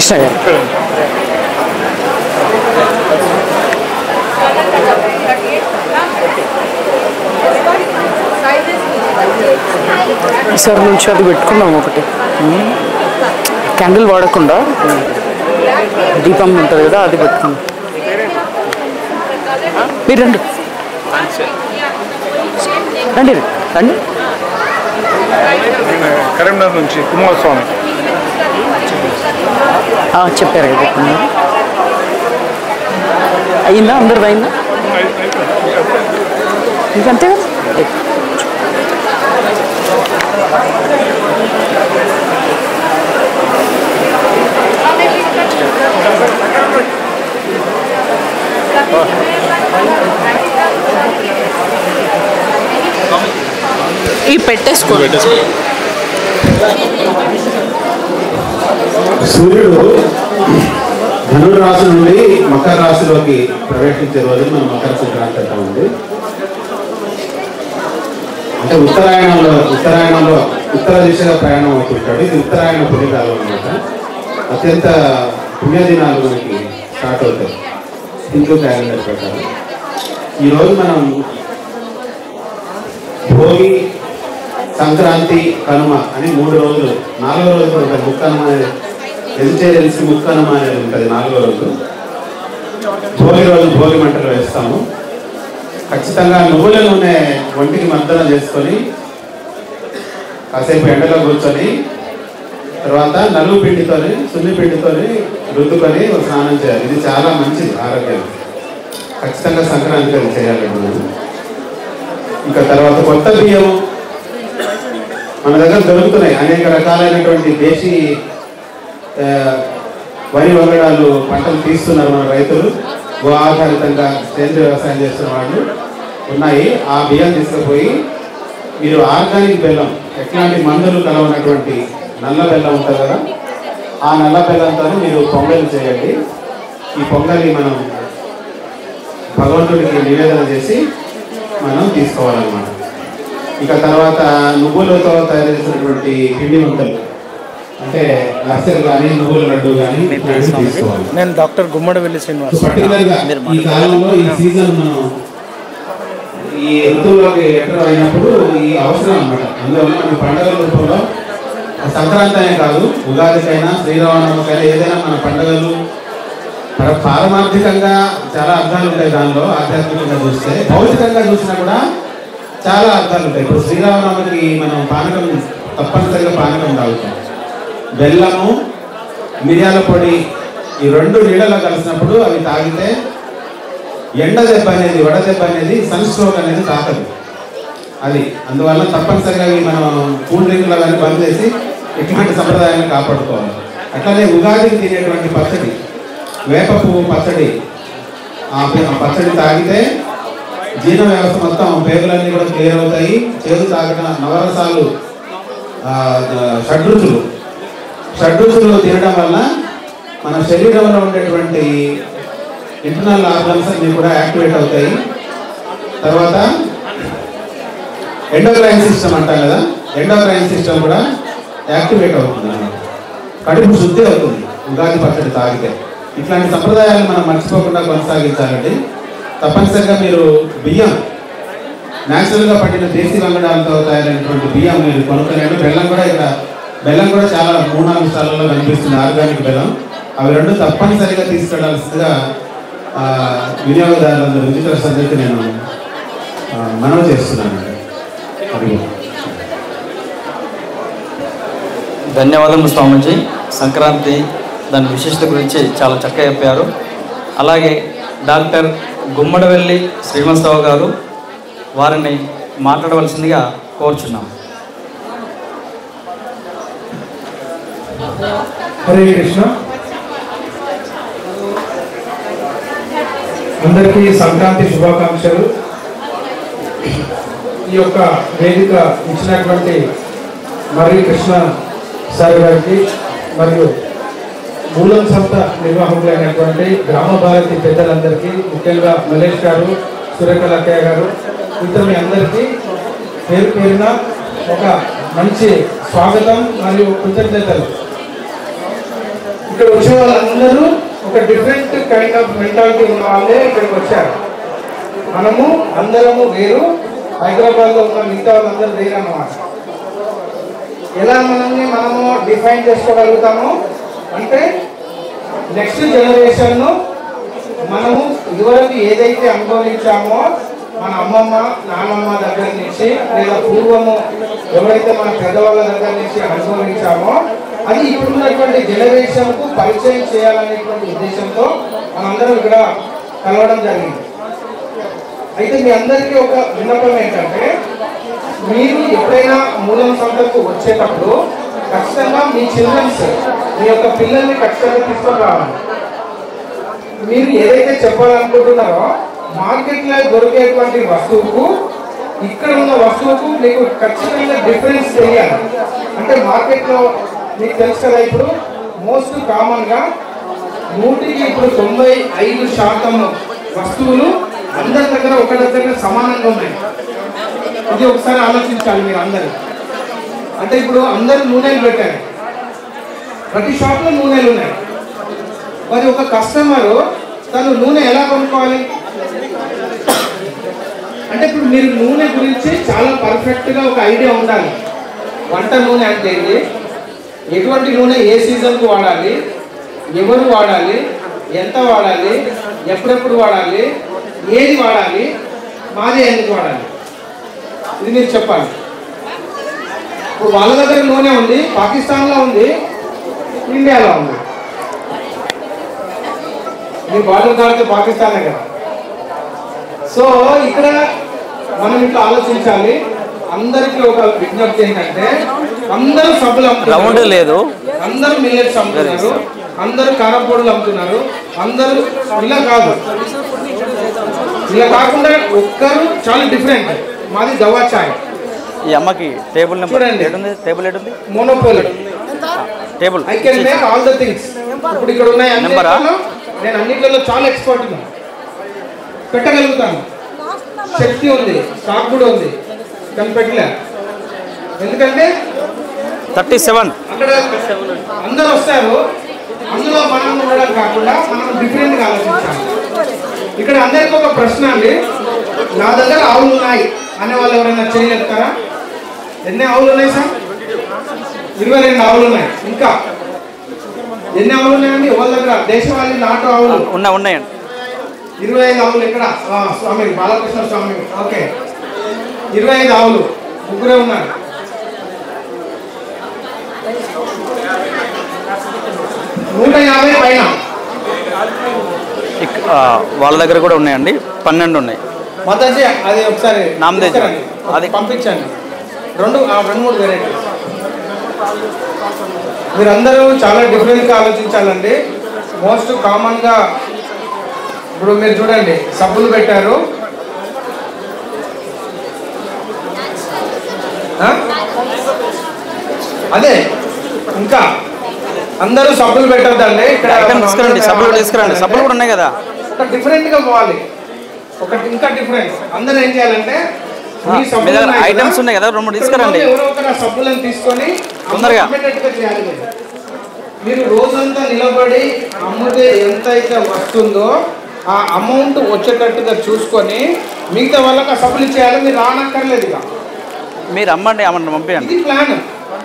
కృష్ణ గారు. ఈసారి నుంచి అది పెట్టుకున్నాం ఒకటి, క్యాండిల్ వాడకుండా దీపం ఉంటుంది కదా అది పెట్టుకున్నాం. మీరు రండి రండి రండి. కరీంనగర్ నుంచి కుమారస్వామి చెప్పారు కదా. అయిందా అందరిది? అయిందా ఇంకంతే కదా. ఈ పెట్టేసుకోండి. సూర్యుడు ధనుడు రాశి నుండి మకర రాశిలోకి ప్రవేశించే రోజు మనం మకర సంక్రాంతి అంటామండి. అంటే ఉత్తరాయణంలో ఉత్తర దిశగా ప్రయాణం అవుతుంటాడు. ఇది ఉత్తరాయణ పుణ్యకాలం అన్నమాట. అత్యంత పుణ్యదినాలు మనకి స్టార్ట్ అవుతాయి హిందూ క్యాలెండర్ ప్రకారం. ఈరోజు మనం భోగి, సంక్రాంతి, కనుమ అని 3 రోజులు, 4వ రోజు ఉంటుంది ముక్కనుమ అనేది. తెలిసి ముక్కనుమ అనేది ఉంటుంది 4వ రోజు. భోగి రోజు భోగి మంటలు వేస్తాము. ఖచ్చితంగా నువ్వుల నూనె ఒంటికి మద్దన చేసుకొని కాసేపు ఎండలో కూర్చొని తర్వాత నలుగు పిండితోని సున్ని పిండితోని రుద్దుకొని స్నానం చేయాలి. ఇది చాలా మంచిది ఆరోగ్యం. ఖచ్చితంగా సంక్రాంతికి అది చేయాలండి మనం. ఇంకా తర్వాత కొత్త బియ్యం మన దగ్గర దొరుకుతున్నాయి. అనేక రకాలైనటువంటి దేశీ వరి వంగడాలు పంటలు తీస్తున్నారు మన రైతులు. గో ఆధారితంగా సేంద్రీయ వ్యవసాయం చేస్తున్న వాళ్ళు ఉన్నాయి. ఆ బియ్యం తీసుకుపోయి మీరు ఆర్గానిక్ బెల్లం, ఎట్లాంటి మందులు కలవనటువంటి నల్ల బెల్లం ఉంటుంది కదా, ఆ నల్ల బెల్లంతో మీరు పొంగలి చేయండి. ఈ పొంగలి మనం భగవంతుడికి నివేదన చేసి మనం తీసుకోవాలన్నమాట. ఇక తర్వాత నువ్వులతో తయారు చేసినటువంటి పిండి వంటలు అంటే అరిసెలు కానీ నువ్వుల లడ్డు కానీ తీసుకోవాలి. నేను డాక్టర్ గుమ్మడివెల్లి శ్రీనివాస్. పర్టికులర్గా ఈ కాలంలో ఈ సీజన్ మనం ఈ ఋతువులోకి ఎంటర్ అయినప్పుడు ఈ అవసరం అన్నమాట. అందువల్ల మన పండుగల రూపంలో సంక్రాంతి అనే కాదు, ఉగాదికైనా శ్రీరామనవమికైనా ఏదైనా మన పండుగలు పారమార్థికంగా చాలా అర్థాలు ఉంటాయి. దానిలో ఆధ్యాత్మికంగా చూస్తే, భౌతికంగా చూసినా కూడా చాలా అర్థాలు ఉంటాయి. ఇప్పుడు శ్రీరామనవమికి మనం పానకం తప్పనిసరిగా పానకం తాగుతాం. బెల్లము, మిరియాల పొడి ఈ 2 నీళ్ళలో కలిసినప్పుడు అవి తాగితే ఎండ దెబ్బ అనేది, వడ దెబ్బ అనేది, సన్ స్ట్రోక్ అనేది తాకదు అది. అందువల్ల తప్పనిసరిగా మనం కూల్ డ్రింక్లు అవన్నీ బంద్ చేసి ఇట్లాంటి సంప్రదాయాన్ని కాపాడుకోవాలి. అట్లనే ఉగాదికి తినేటువంటి పచ్చడి, వేప పువ్వు పచ్చడి, ఆ పచ్చడి తాగితే జీర్ణ వ్యవస్థ మొత్తం పేగులన్నీ కూడా క్లియర్ అవుతాయి. చేదు తాగడం, నవరసాలు, షడ్రుచులు తినడం వల్ల మన శరీరంలో ఉండేటువంటి ఇంటర్నల్ ఆర్గన్స్ అన్ని కూడా యాక్టివేట్ అవుతాయి. తర్వాత ఎండోక్రైన్ సిస్టమ్ అంటాం కదా, ఎండోక్రైన్ సిస్టమ్ కూడా యాక్టివేట్ అవుతుంది అన్నమాట. కడుపు శుద్ధి అవుతుంది ఉగాది పచ్చడి తాగితే. ఇట్లాంటి సంప్రదాయాలు మనం మర్చిపోకుండా కొనసాగించాలండి. తప్పనిసరిగా మీరు బియ్యం న్యాచురల్గా పట్టిన దేశీ వంగడాలతో తయారైనటువంటి బియ్యం మీరు కొనుక్కోలేండి. బెల్లం కూడా చాలా 3-4 స్టాల్లో కనిపిస్తుంది, ఆర్గానిక్ బెల్లం. అవి 2 తప్పనిసరిగా తీసుకెళ్లాల్సిందిగా వినియోగదారులందరూ రుచికర సంగతి నేను మనవి చేస్తున్నాను. ధన్యవాదములు స్వామీజీ. సంక్రాంతి దాని విశిష్టత గురించి చాలా చక్కగా చెప్పారు. అలాగే డాక్టర్ గుమ్మడివెల్లి శ్రీనివాసరావు గారు వారిని మాట్లాడవలసిందిగా కోరుచున్నాం. హరే కృష్ణ. అందరికీ సంక్రాంతి శుభాకాంక్షలు. ఈ యొక్క వేదిక ఇచ్చినటువంటి మర్రి కృష్ణ సార్ గారికి మరియు మూలం సంస్థ నిర్వాహకులైనటువంటి గ్రామ భారతి పెద్దలందరికీ, ముఖ్యంగా మల్లేష్ గారు, సురేఖల అక్కయ్య గారు, ఇంత మీ అందరికీ పేరు పేరున ఒక మంచి స్వాగతం మరియు కృతజ్ఞతలు. ఇక్కడ వచ్చే వాళ్ళందరూ ఒక డిఫరెంట్ కైండ్ ఆఫ్ మెంటాలిటీ ఉన్న వాళ్ళే ఇక్కడికి వచ్చారు. మనము అందరము వేరు, హైదరాబాద్లో ఉన్న మిగతా వాళ్ళందరూ వేరు అన్నమాట. ఎలా మనము డిఫైన్ చేసుకోగలుగుతాము అంటే నెక్స్ట్ జనరేషన్ను మనము ఇదివరకు ఏదైతే అనుభవించామో మన అమ్మమ్మ నాన్నమ్మ దగ్గర నుంచి లేదా పూర్వము ఎవరైతే మన పెద్దవాళ్ళ దగ్గర నుంచి అనుభవించామో అది ఇప్పుడున్నటువంటి జనరేషన్కు పరిచయం చేయాలనేటువంటి ఉద్దేశంతో మనందరం ఇక్కడ కలవడం జరిగింది. అయితే మీ అందరికీ ఒక విన్నపం ఏంటంటే మీరు ఎప్పుడైనా మూలం సంతకు వచ్చేటప్పుడు ఖచ్చితంగా మీ చిల్డ్రన్స్ మీ యొక్క పిల్లల్ని ఖచ్చితంగా తీసుకొని రావాలి. మీరు ఏదైతే చెప్పాలనుకుంటున్నారో మార్కెట్లో దొరికేటువంటి వస్తువుకు ఇక్కడ ఉన్న వస్తువుకు మీకు ఖచ్చితంగా డిఫరెన్స్ తెలియాలి. అంటే మార్కెట్లో మీకు తెలుసు కదా, ఇప్పుడు మోస్ట్ కామన్గా 100కి ఇప్పుడు 95% వస్తువులు అందరి దగ్గర ఒక దగ్గర సమానంగా ఉన్నాయి. ఇది ఒకసారి ఆలోచించాలి మీరు అందరూ. అంటే ఇప్పుడు అందరూ నూనెలు పెట్టారు, ప్రతి షాప్లో నూనెలు ఉన్నాయి. మరి ఒక కస్టమరు తను నూనె ఎలా కొనుక్కోవాలి అంటే ఇప్పుడు మీరు నూనె గురించి చాలా పర్ఫెక్ట్గా ఒక ఐడియా ఉండాలి. వంట నూనె అంటే ఇది, ఎటువంటి నూనె ఏ సీజన్కు వాడాలి, ఎవరు వాడాలి, ఎంత వాడాలి, ఎప్పుడెప్పుడు వాడాలి, ఏది వాడాలి, మాది ఎందుకు వాడాలి, ఇది మీరు చెప్పాలి. ఇప్పుడు వాళ్ళ దగ్గర నూనె ఉంది, పాకిస్తాన్లో ఉంది, ఇండియాలో ఉంది. మీ బార్డర్ దాటితే పాకిస్తానే కదా. సో ఇక్కడ మనం ఇట్లా ఆలోచించాలి. అందరికీ ఒక విజ్ఞప్తి ఏంటంటే అందరూ సబ్బులు అమ్ముతున్నారు, అందరూ మిల్లెట్స్ అమ్ముతున్నారు, అందరూ కారపొడులు అమ్ముతున్నారు, అందరూ ఇలా కాదు. ఇలా కాకుండా ఒక్కరు చాలా డిఫరెంట్. మాది దవా చాయ్. ఈ అమ్మకి టేబుల్ నెంబర్ చూడండి, టేబుల్ ఏంటుంది, monopoly table. I can make all the things. ఇప్పుడు ఇక్కడ ఉన్నాయి నెంబరా, నేను అన్నిట్లలో చాలా ఎక్స్పర్ట్ ఉన్నాను, పెట్టగలుగుతాను, శక్తి ఉంది, స్టాక్ కూడా ఉంది, కానీ పెట్టలే. ఎందుకంటే 37 అక్కడ అందరూ వస్తారు, అందులో మనం ఉండడం కాకుండా మనం డిఫరెంట్గా ఆలోచించాలి. ఇక్కడ అందరికీ ఒక ప్రశ్న అండి, నా దగ్గర ఆవులు ఉన్నాయి అనే వాళ్ళు ఎవరైనా చేయగలుగుతారా? ఎన్ని ఆవులు ఉన్నాయి సార్? 22 ఆవులు ఉన్నాయి. ఇంకా ఎన్ని ఆవులు ఉన్నాయండి ఎవరి దగ్గర? దేశవాళీ నాటు ఆవులు ఉన్నాయండి. 25 ఆవులు ఎక్కడ? స్వామి బాలకృష్ణ స్వామి. ఓకే, 25 ఆవులు, ముగ్గురే ఉన్నారు. పైన వాళ్ళ దగ్గర కూడా ఉన్నాయండి, 12 ఉన్నాయి. మాతాజీ అది ఒకసారి నామదేజ్ అది పంపించండి. 2-3 వెరైటీస్. మీరందరూ చాలా డిఫరెంట్గా ఆలోచించాలండి. మోస్ట్ కామన్గా ఇప్పుడు మీరు చూడండి, సబ్బులు పెట్టారు, అదే ఇంకా అందరూ సబ్బులు పెట్టద్దండి. ఇక్కడ తీసుకురండి, సబ్బులు కూడా ఉన్నాయి కదా. ఒక డిఫరెంట్గా పోవాలి, ఒకటి ఇంకా డిఫరెంట్. అందరూ ఏం చేయాలంటే ఐటమ్స్ ఉన్నాయి కదా, 2-3 తీసుకురండి. ఎవరో ఒక సబ్బులను తీసుకొని తొందరగా చేయాలి. మీరు రోజంతా నిలబడి అమ్ముతే ఎంత అయితే వస్తుందో ఆ అమౌంట్ వచ్చేటట్టుగా చూసుకొని మిగతా వాళ్ళకి ఆ సబ్బులు ఇచ్చేయాలి. మీరు రానక్కర్లేదు, ఇక మీరు అమ్మండి, పంపించండి. ఇది ప్లాన్.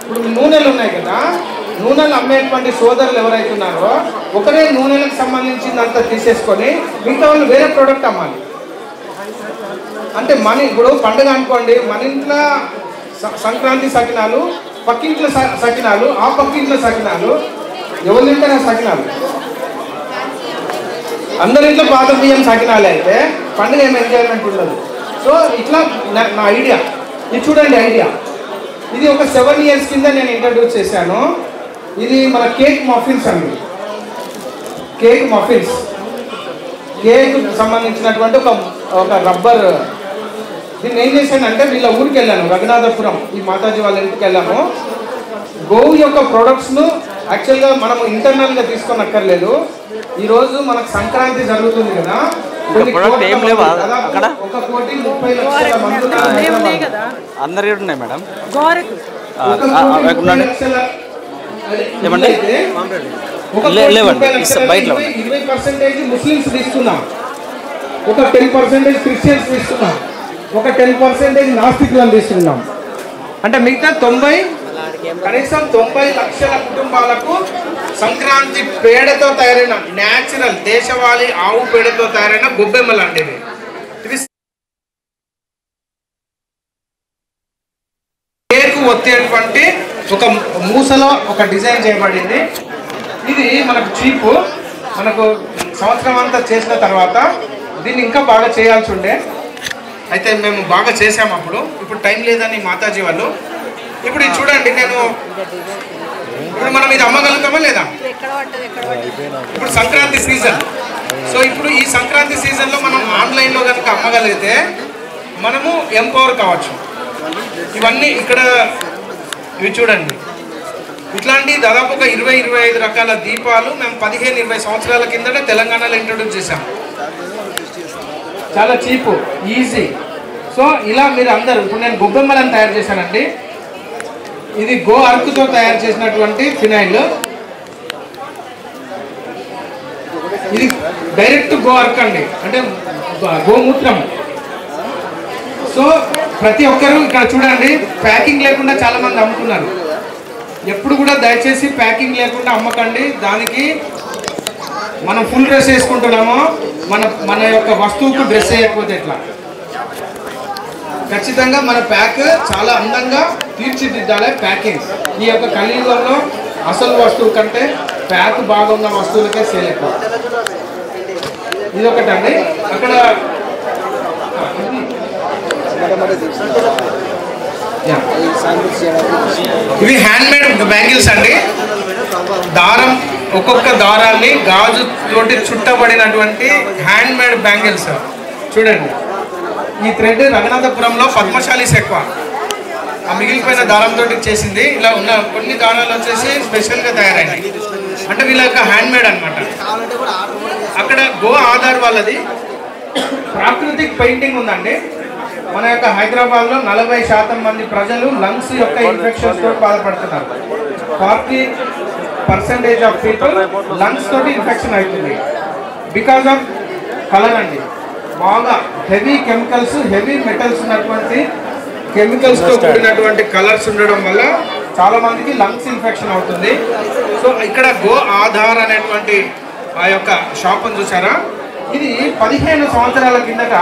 ఇప్పుడు నూనెలు ఉన్నాయి కదా, నూనెలు అమ్మేటువంటి సోదరులు ఎవరైతే ఉన్నారో ఒకరే నూనెలకు సంబంధించిందంతా తీసేసుకొని మిగతా వాళ్ళు వేరే ప్రోడక్ట్ అమ్మాలి. అంటే మన ఇప్పుడు పండుగ అనుకోండి, మన ఇంట్లో సంక్రాంతి సకినాలు, పక్కింట్లో సకినాలు, ఆ పక్కింట్లో సకినాలు, ఎవరు తింటారు ఆ సకినాలు? అందరింట్లో పాత బియ్యం సకినాలు అయితే పండుగ ఏం ఎంజాయ్మెంట్ ఉండదు. సో ఇట్లా నా ఐడియా. ఇది చూడండి ఐడియా. ఇది ఒక 7 years కింద నేను ఇంట్రడ్యూస్ చేశాను. ఇది మన కేక్ మఫిన్స్ అండి. కేక్ మఫిన్స్, కేక్ సంబంధించినటువంటి ఒక రబ్బర్. దీన్ని ఏం చేశానంటే వీళ్ళ ఊరికి వెళ్ళాను, రఘునాథపురం, ఈ మాతాజీ వాళ్ళ ఇంటికి వెళ్ళాము. గోవు యొక్క ప్రొడక్ట్స్ను యాక్చువల్గా మనము ఇంటర్నల్గా తీసుకొనక్కర్లేదు. ఈరోజు మనకు సంక్రాంతి జరుగుతుంది కదా, 1,30,00,000 మంది అందరికీ ఉన్నాయి మేడం. ఏమండి ఒక 20% ముస్లిమ్స్ తీసుకున్నాం, ఒక 10% క్రిస్టియన్స్ తీసుకున్నాం, ఒక 10% నాస్తికులను తీసుకున్నాం. అంటే మిగతా 90 కనీసం 90 లక్షల కుటుంబాలకు సంక్రాంతి పేడతో తయారైన న్యాచురల్ దేశవాళీ ఆవు పేడతో తయారైన గొబ్బెమ్మలు అంటే ఇది పేరుకు వచ్చేటువంటి ఒక మూసలో ఒక డిజైన్ చేయబడింది. ఇది మనకు చీపు, మనకు సంవత్సరం అంతా చేసిన తర్వాత దీన్ని ఇంకా బాగా చేయాల్సి ఉండే, అయితే మేము బాగా చేసాము అప్పుడు. ఇప్పుడు టైం లేదని మాతాజీ వాళ్ళు. ఇప్పుడు ఇది చూడండి, ఇప్పుడు మనం ఇది అమ్మగలుగుతామా లేదా? ఇప్పుడు సంక్రాంతి సీజన్, సో ఇప్పుడు ఈ సంక్రాంతి సీజన్లో మనం ఆన్లైన్లో కనుక అమ్మగలిగితే మనము ఎంపవర్ కావచ్చు. ఇవన్నీ ఇక్కడ ఇవి చూడండి, ఇట్లాంటి దాదాపు ఒక 20-25 రకాల దీపాలు మేము 15-20 సంవత్సరాల కిందట తెలంగాణలో ఇంట్రొడ్యూస్ చేశాం. చాలా చీపు, ఈజీ. సో ఇలా మీరు అందరూ, ఇప్పుడు నేను గొబ్బెమ్మలను తయారు చేశానండి. ఇది గో అర్కుతో తయారు చేసినటువంటి ఫినైల్. ఇది డైరెక్ట్ గో అర్క్ అండి, అంటే గోమూత్రం. సో ప్రతి ఒక్కరూ ఇక్కడ చూడండి, ప్యాకింగ్ లేకుండా చాలా మంది అమ్ముతున్నారు. ఎప్పుడు కూడా దయచేసి ప్యాకింగ్ లేకుండా అమ్మకండి. దానికి మనం ఫుల్ డ్రెస్ వేసుకుంటున్నామో మన యొక్క వస్తువుకు డ్రెస్ వేయకపోతే ఎట్లా? ఖచ్చితంగా మన ప్యాక్ చాలా అందంగా తీర్చిదిద్దాలి. ప్యాకింగ్ ఈ యొక్క కలియుగంలో అసలు వస్తువు కంటే ప్యాక్ బాగున్న వస్తువులకే సేల్ ఎక్కువ. ఇది ఒకటండి. అక్కడ ఇవి హ్యాండ్మేడ్ బ్యాంగిల్స్ అండి. దారం, ఒక్కొక్క దారాన్ని గాజు తోటి చుట్టబడినటువంటి హ్యాండ్మేడ్ బ్యాంగిల్స్ చూడండి. ఈ థ్రెడ్ రఘునాథపురంలో పద్మశాలీస్ ఎక్కువ, ఆ మిగిలిపోయిన దారంతో చేసింది. ఇలా ఉన్న కొన్ని దారాలు వచ్చేసి స్పెషల్గా తయారైనాయి, అంటే వీళ్ళ యొక్క హ్యాండ్మేడ్ అనమాట. అక్కడ గో ఆధార్ వాళ్ళది ప్రాకృతిక్ పెయింటింగ్ ఉందండి. మన యొక్క హైదరాబాద్లో 40% మంది ప్రజలు లంగ్స్ యొక్క ఇన్ఫెక్షన్స్ తోటి బాధపడుతున్నారు. 40% ఆఫ్ పీపుల్ లంగ్స్ తోటి ఇన్ఫెక్షన్ అవుతుంది బికాజ్ ఆఫ్ కలర్ అండి. బాగా హెవీ కెమికల్స్, హెవీ మెటల్స్ ఉన్నటువంటి కెమికల్స్తో కూడినటువంటి కలర్స్ ఉండడం వల్ల చాలా మందికి లంగ్స్ ఇన్ఫెక్షన్ అవుతుంది. సో ఇక్కడ గో ఆధార్ అనేటువంటి ఆ యొక్క షాప్ని చూసారా? ఇది 15 సంవత్సరాల కిందట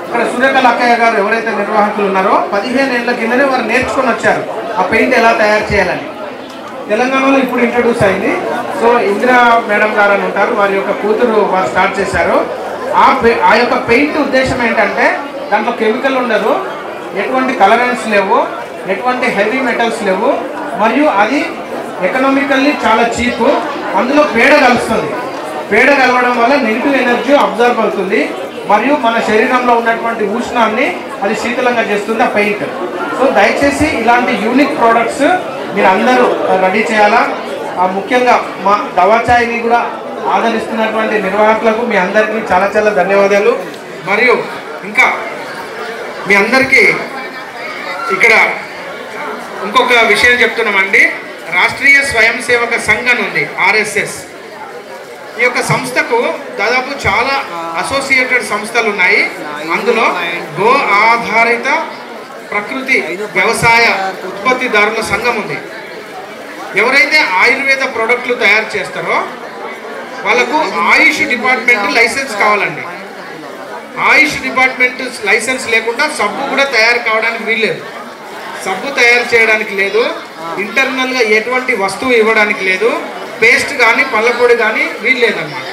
ఇక్కడ సూర్యకళ అక్కయ్య గారు ఎవరైతే నిర్వాహకులు ఉన్నారో 15 ఏళ్ల కిందనే వారు నేర్చుకొని వచ్చారు ఆ పెయింట్ ఎలా తయారు చేయాలని. తెలంగాణలో ఇప్పుడు ఇంట్రడ్యూస్ అయింది. సో ఇందిరా మేడం గారు అని ఉంటారు, వారి యొక్క కూతురు వారు స్టార్ట్ చేశారు. ఆ యొక్క పెయింట్ ఉద్దేశం ఏంటంటే దాంట్లో కెమికల్ ఉండదు, ఎటువంటి కలరెన్స్ లేవు, ఎటువంటి హెవీ మెటల్స్ లేవు, మరియు అది ఎకనామికల్లీ చాలా చీప్. అందులో పేడ కలుస్తుంది. పేడ కలవడం వల్ల నెగిటివ్ ఎనర్జీ అబ్జర్వ్ అవుతుంది మరియు మన శరీరంలో ఉన్నటువంటి ఉష్ణాన్ని అది శీతలంగా చేస్తుంది ఆ పెయింట్. సో దయచేసి ఇలాంటి యూనిక్ ప్రోడక్ట్స్ మీరు అందరూ రెడీ చేయాలా. ముఖ్యంగా మా దవాచాయిని కూడా ఆదరిస్తున్నటువంటి నిర్వాహకులకు మీ అందరికీ చాలా చాలా ధన్యవాదాలు. మరియు ఇంకా మీ అందరికీ ఇక్కడ ఇంకొక విషయం చెప్తున్నామండి. రాష్ట్రీయ స్వయం సేవక సంఘం ఉంది, RSS. ఈ యొక్క సంస్థకు దాదాపు చాలా అసోసియేటెడ్ సంస్థలు ఉన్నాయి. అందులో గో ఆధారిత ప్రకృతి వ్యవసాయ ఉత్పత్తిదారుల సంఘం ఉంది. ఎవరైతే ఆయుర్వేద ప్రోడక్ట్లు తయారు చేస్తారో వాళ్ళకు ఆయుష్ డిపార్ట్మెంట్ లైసెన్స్ కావాలండి. ఆయుష్ డిపార్ట్మెంట్ లైసెన్స్ లేకుండా సబ్బు కూడా తయారు కావడానికి వీల్లేదు. సబ్బు తయారు చేయడానికి లేదు, ఇంటర్నల్గా ఎటువంటి వస్తువు ఇవ్వడానికి లేదు, పేస్ట్ కానీ పళ్ళపొడి కానీ వీల్లేదన్నమాట.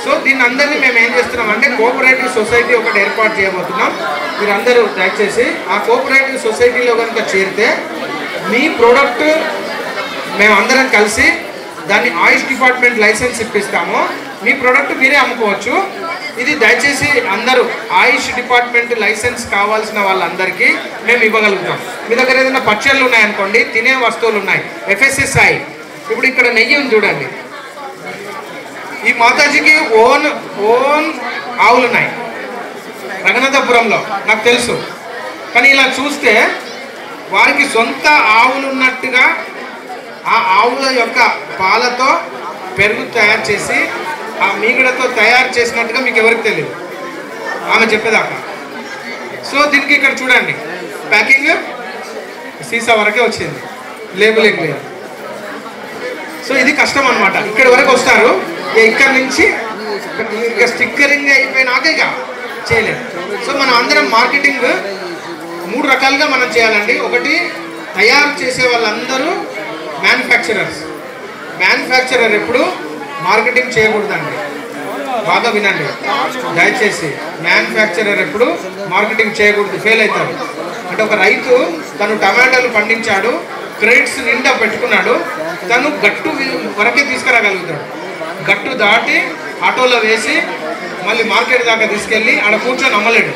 సో దీన్ని అందరినీ మేము ఏం చేస్తున్నామంటే కోఆపరేటివ్ సొసైటీ ఒకటి ఏర్పాటు చేయబోతున్నాం. మీరందరూ దయచేసి ఆ కోఆపరేటివ్ సొసైటీలో కనుక చేరితే మీ ప్రోడక్ట్ మేమందరం కలిసి దాన్ని ఆయుష్ డిపార్ట్మెంట్ లైసెన్స్ ఇప్పిస్తాము. మీ ప్రోడక్ట్ మీరే అమ్ముకోవచ్చు. ఇది దయచేసి అందరూ ఆయుష్ డిపార్ట్మెంట్ లైసెన్స్ కావాల్సిన వాళ్ళందరికీ మేము ఇవ్వగలుగుతాం. మీ దగ్గర ఏదైనా పచ్చళ్ళు ఉన్నాయనుకోండి, తినే వస్తువులు ఉన్నాయి, FSSAI. ఇప్పుడు ఇక్కడ నెయ్యి ఉంది చూడండి. ఈ మాతాజీకి ఓన్ ఆవులు ఉన్నాయి రఘునాథపురంలో, నాకు తెలుసు. కానీ ఇలా చూస్తే వారికి సొంత ఆవులు ఉన్నట్టుగా ఆ ఆవుల యొక్క పాలతో పెరుగు తయారు చేసి ఆ మీగడతో తయారు చేసినట్టుగా మీకు ఎవరికి తెలియదు, ఆమె చెప్పేదాకా. సో దీనికి ఇక్కడ చూడండి, ప్యాకింగ్ సీసా వరకే వచ్చింది, లేబుల్ ఏం లేదు. సో ఇది కష్టం అనమాట. ఇక్కడ వరకు వస్తారు, ఇక్కడ నుంచి ఇక స్టిక్కరింగ్ అయిపోయినాక ఇక చేయలేదు. సో మనం అందరం మార్కెటింగ్ 3 రకాలుగా మనం చేయాలండి. ఒకటి, తయారు చేసే వాళ్ళందరూ మ్యానుఫ్యాక్చరర్ ఎప్పుడు మార్కెటింగ్ చేయకూడదండి. బాగా వినండి దయచేసి, మ్యానుఫ్యాక్చరర్ ఎప్పుడు మార్కెటింగ్ చేయకూడదు, ఫెయిల్ అవుతాడు. అంటే ఒక రైతు తను టమాటాలు పండించాడు, క్రేట్స్ నిండా పెట్టుకున్నాడు, తను గట్టు వరకే తీసుకురాగలుగుతాడు. గట్టు దాటి ఆటోలో వేసి మళ్ళీ మార్కెట్ దాకా తీసుకెళ్ళి ఆడ కూర్చొని అమ్మలేడు.